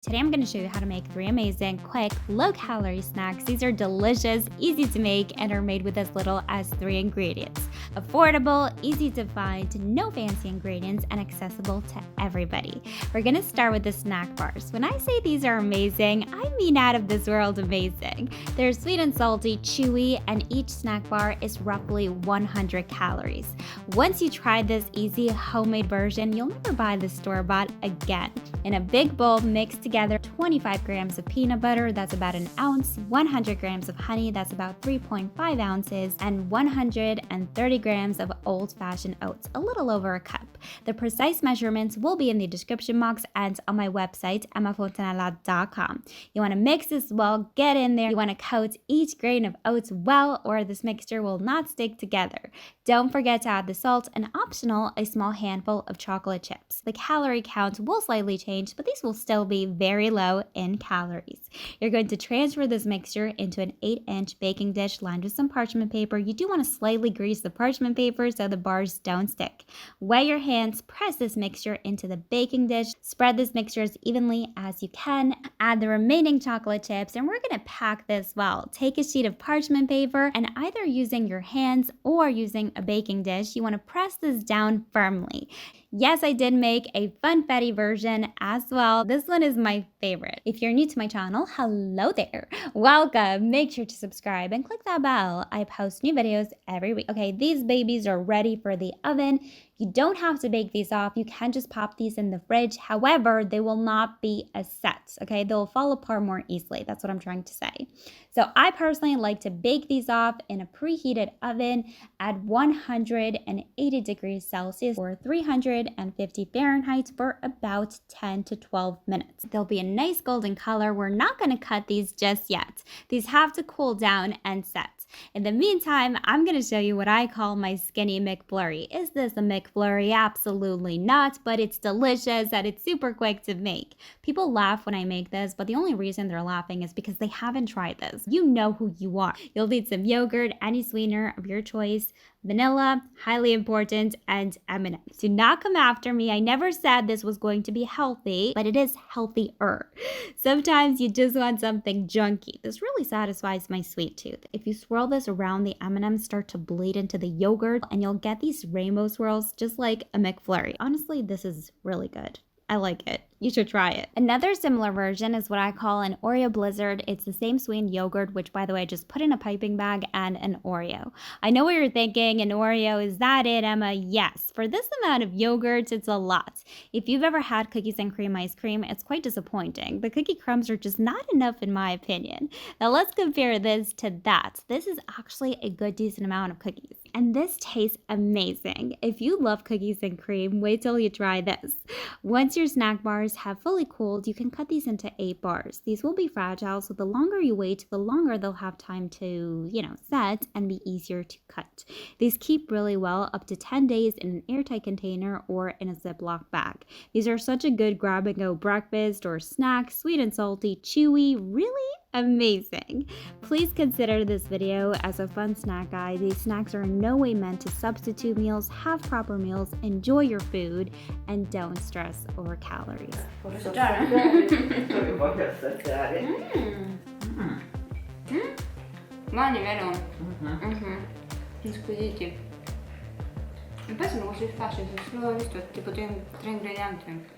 Today I'm going to show you how to make 3 amazing, quick, low-calorie snacks. These are delicious, easy to make, and are made with as little as 3 ingredients. Affordable, easy to find, no fancy ingredients, and accessible to everybody. We're going to start with the snack bars. When I say these are amazing, I mean out of this world amazing. They're sweet and salty, chewy, and each snack bar is roughly 100 calories. Once you try this easy homemade version, you'll never buy the store-bought again. In a big bowl, mix together 25 grams of peanut butter, that's about an ounce, 100 grams of honey, that's about 3.5 ounces, and 130 grams of old-fashioned oats, a little over a cup. The precise measurements will be in the description box and on my website, emmafontanella.com. You want to mix this well, get in there. You want to coat each grain of oats well, or this mixture will not stick together. Don't forget to add the salt and optional, a small handful of chocolate chips. The calorie count will slightly change, but these will still be very low in calories. You're going to transfer this mixture into an 8-inch baking dish lined with some parchment paper. You do want to slightly grease the parchment paper so the bars don't stick. Wet your hands, press this mixture into the baking dish. Spread this mixture as evenly as you can. Add the remaining chocolate chips, and we're going to pack this well. Take a sheet of parchment paper, and either using your hands or using a baking dish, you want to press this down firmly. Yes, I did make a funfetti version as well. This one is my favorite. If you're new to my channel, hello there. Welcome. Make sure to subscribe and click that bell. I post new videos every week. Okay, these babies are ready for the oven. You don't have to bake these off. You can just pop these in the fridge. However, they will not be a set, okay? They'll fall apart more easily. That's what I'm trying to say. So I personally like to bake these off in a preheated oven at 180 degrees Celsius or 350 Fahrenheit for about 10 to 12 minutes. They'll be a nice golden color. We're not going to cut these just yet. These have to cool down and set. In the meantime, I'm going to show you what I call my skinny McFlurry. Is this a McFlurry? Absolutely not, but it's delicious and it's super quick to make. People laugh when I make this, but the only reason they're laughing is because they haven't tried this. You know who you are. You'll need some yogurt, any sweetener of your choice, vanilla, highly important, and M&Ms. Do not come after me. I never said this was going to be healthy, but it is healthier. Sometimes you just want something junky. This really satisfies my sweet tooth. If you swirl this around, the M&Ms start to bleed into the yogurt, and you'll get these rainbow swirls just like a McFlurry. Honestly, this is really good. I like it. You should try it. Another similar version is what I call an Oreo Blizzard. It's the same sweetened yogurt, which by the way, I just put in a piping bag, and an Oreo. I know what you're thinking, an Oreo, is that it, Emma? Yes. For this amount of yogurt, it's a lot. If you've ever had cookies and cream ice cream, it's quite disappointing. The cookie crumbs are just not enough in my opinion. Now let's compare this to that. This is actually a good decent amount of cookies. And this tastes amazing. If you love cookies and cream, wait till you try this. Once your snack bars have fully cooled, you can cut these into 8 bars. These will be fragile, so the longer you wait, the longer they'll have time to, set and be easier to cut. These keep really well, up to 10 days in an airtight container or in a Ziploc bag. These are such a good grab-and-go breakfast or snack, sweet and salty, chewy, really amazing. Please consider this video as a fun snack guide. These snacks are in no way meant to substitute meals. Have proper meals, enjoy your food, and don't stress over calories. Posso assaggiare? Voglio assaggiare. Buoni, vero? Squisiti. E poi sono così facili, se solo ho visto tipo 3 ingredienti.